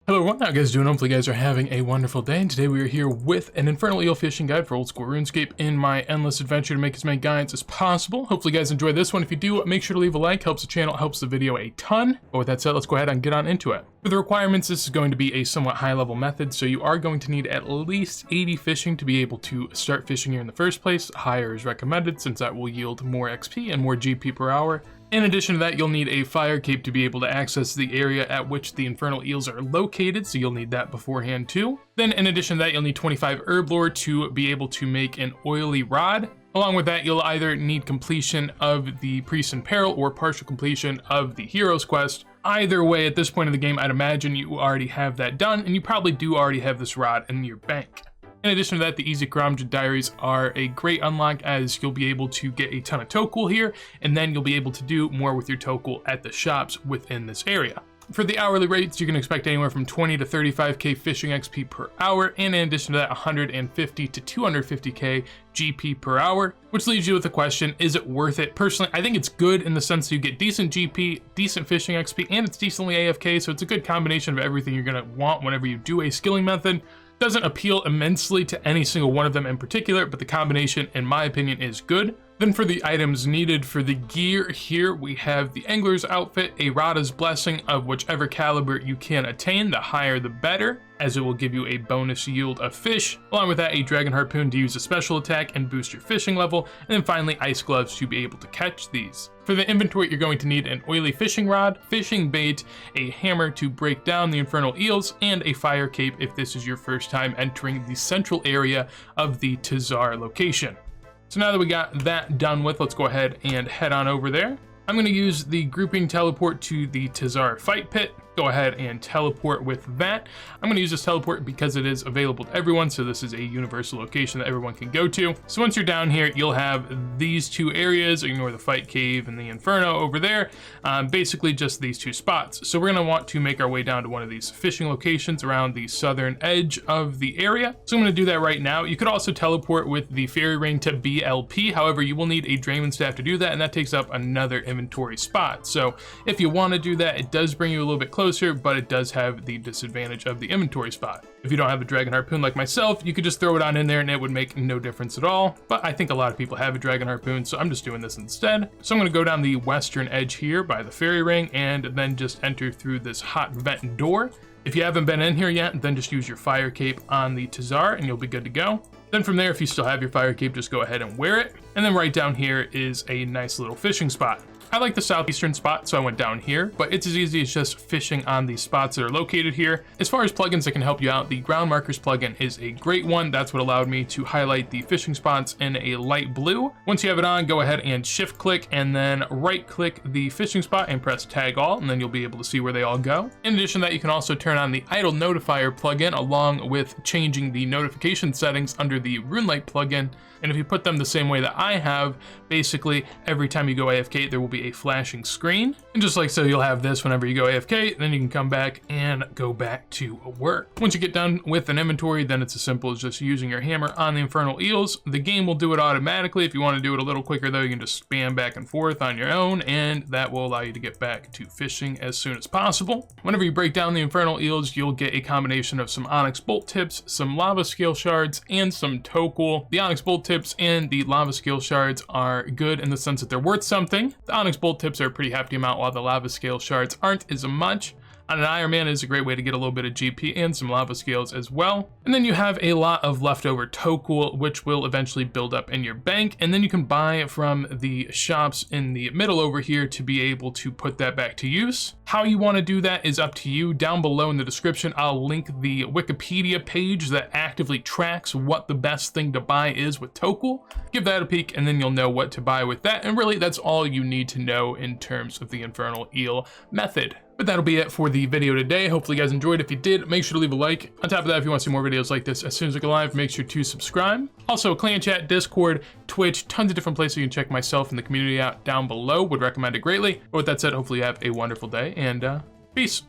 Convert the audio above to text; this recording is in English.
Hello everyone, how you guys doing? Hopefully you guys are having a wonderful day, and today we are here with an Infernal Eel fishing guide for old school RuneScape in my endless adventure to make as many guides as possible. Hopefully you guys enjoy this one. If you do, make sure to leave a like, helps the channel, helps the video a ton. But with that said, let's go ahead and get on into it. For the requirements, this is going to be a somewhat high level method, so you are going to need at least 80 fishing to be able to start fishing here in the first place. Higher is recommended since that will yield more XP and more GP per hour. In addition to that, you'll need a fire cape to be able to access the area at which the infernal eels are located, so you'll need that beforehand too. Then in addition to that, you'll need 25 herb lore to be able to make an oily rod. Along with that, you'll either need completion of the Priest in Peril or partial completion of the Hero's Quest. Either way, at this point in the game, I'd imagine you already have that done, and you probably do already have this rod in your bank. In addition to that, the Easy Karamja Diaries are a great unlock, as you'll be able to get a ton of Tokul here, and then you'll be able to do more with your Tokul at the shops within this area. For the hourly rates, you can expect anywhere from 20 to 35k fishing XP per hour, and in addition to that, 150 to 250k GP per hour, which leaves you with the question, is it worth it? Personally, I think it's good in the sense that you get decent GP, decent fishing XP, and it's decently AFK, so it's a good combination of everything you're gonna want whenever you do a skilling method. Doesn't appeal immensely to any single one of them in particular, but the combination, in my opinion, is good. Then for the items needed for the gear here, we have the Angler's Outfit, a Rada's Blessing of whichever caliber you can attain, the higher the better, as it will give you a bonus yield of fish. Along with that, a Dragon Harpoon to use a special attack and boost your fishing level, and then finally Ice Gloves to be able to catch these. For the inventory, you're going to need an oily fishing rod, fishing bait, a hammer to break down the infernal eels, and a fire cape if this is your first time entering the central area of the Tazar location. So now that we got that done with, let's go ahead and head on over there. I'm going to use the grouping teleport to the Tazar fight pit. Go ahead and teleport with that. I'm going to use this teleport because it is available to everyone, so this is a universal location that everyone can go to. So once you're down here, you'll have these two areas. Ignore the fight cave and the inferno over there. Basically just these two spots. So we're going to want to make our way down to one of these fishing locations around the southern edge of the area. So I'm going to do that right now. You could also teleport with the fairy ring to BLP. However, you will need a Drayman staff to do that, and that takes up another inventory spot. So if you want to do that, it does bring you a little bit closer, but it does have the disadvantage of the inventory spot. If you don't have a Dragon Harpoon like myself, you could just throw it on in there and it would make no difference at all. But I think a lot of people have a Dragon Harpoon, so I'm just doing this instead. So I'm going to go down the western edge here by the fairy ring and then just enter through this hot vent door. If you haven't been in here yet, then just use your fire cape on the Tazar and you'll be good to go. Then from there, if you still have your fire cape, just go ahead and wear it. And then right down here is a nice little fishing spot. I like the southeastern spot, so I went down here, but it's as easy as just fishing on the spots that are located here. As far as plugins that can help you out, the ground markers plugin is a great one. That's what allowed me to highlight the fishing spots in a light blue. Once you have it on, go ahead and shift click and then right click the fishing spot and press tag all, and then you'll be able to see where they all go. In addition to that, you can also turn on the idle notifier plugin along with changing the notification settings under the Runelite plugin. And if you put them the same way that I have, basically every time you go AFK, there will be a flashing screen. And just like so, you'll have this whenever you go AFK, then you can come back and go back to work. Once you get done with an inventory, then it's as simple as just using your hammer on the infernal eels. The game will do it automatically. If you want to do it a little quicker though, you can just spam back and forth on your own, and that will allow you to get back to fishing as soon as possible. Whenever you break down the infernal eels, you'll get a combination of some onyx bolt tips, some lava scale shards, and some Tokul. The onyx bolt tips and the lava scale shards are good in the sense that they're worth something. The onyx bolt tips are a pretty hefty amount, while the lava scale shards aren't as much. On an Iron Man is a great way to get a little bit of GP and some lava scales as well. And then you have a lot of leftover Tokul, which will eventually build up in your bank. And then you can buy from the shops in the middle over here to be able to put that back to use. How you want to do that is up to you. Down below in the description, I'll link the Wikipedia page that actively tracks what the best thing to buy is with Tokul. Give that a peek and then you'll know what to buy with that. And really, that's all you need to know in terms of the Infernal Eel method. But that'll be it for the video today. Hopefully you guys enjoyed. If you did, make sure to leave a like. On top of that, if you want to see more videos like this as soon as I go live, make sure to subscribe. Also, Clan Chat, Discord, Twitch, tons of different places you can check myself and the community out down below. Would recommend it greatly. But with that said, hopefully you have a wonderful day and peace.